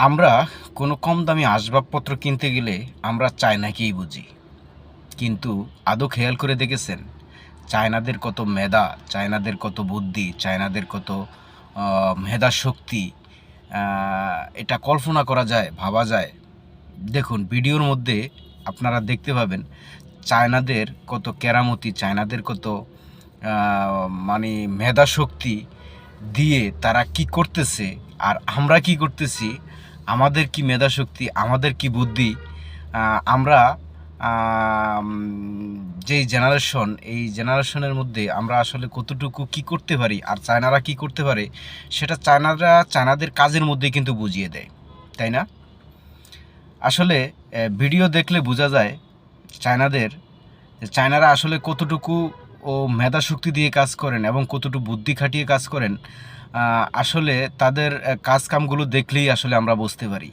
আমরা কোনো কম দামি আসবাবপত্র কিনতে গেলে আমরা চায়নাকেই বুঝি, কিন্তু আদৌ খেয়াল করে দেখেছেন চায়নাদের কত মেধা, চায়নাদের কত বুদ্ধি, চায়নাদের কত মেধা শক্তি? এটা কল্পনা করা যায়, ভাবা যায়? দেখুন, ভিডিওর মধ্যে আপনারা দেখতে পাবেন চায়নাদের কত কেরামতি, চায়নাদের কত মানে মেধা শক্তি দিয়ে তারা কি করতেছে, আর আমরা কি করতেছি, আমাদের কি মেধা শক্তি, আমাদের কি বুদ্ধি। আমরা যেই জেনারেশন, এই জেনারেশনের মধ্যে আমরা আসলে কতটুকু কি করতে পারি আর চায়নারা কি করতে পারে, সেটা চায়নাদের কাজের মধ্যে কিন্তু বুঝিয়ে দেয়, তাই না? আসলে ভিডিও দেখলে বোঝা যায় চায়নারা আসলে কতটুকু ও মেধা শক্তি দিয়ে কাজ করেন এবং কতটুকু বুদ্ধি খাটিয়ে কাজ করেন। আসলে তাদের কাজ কামগুলো দেখলেই আসলে আমরা বুঝতে পারি।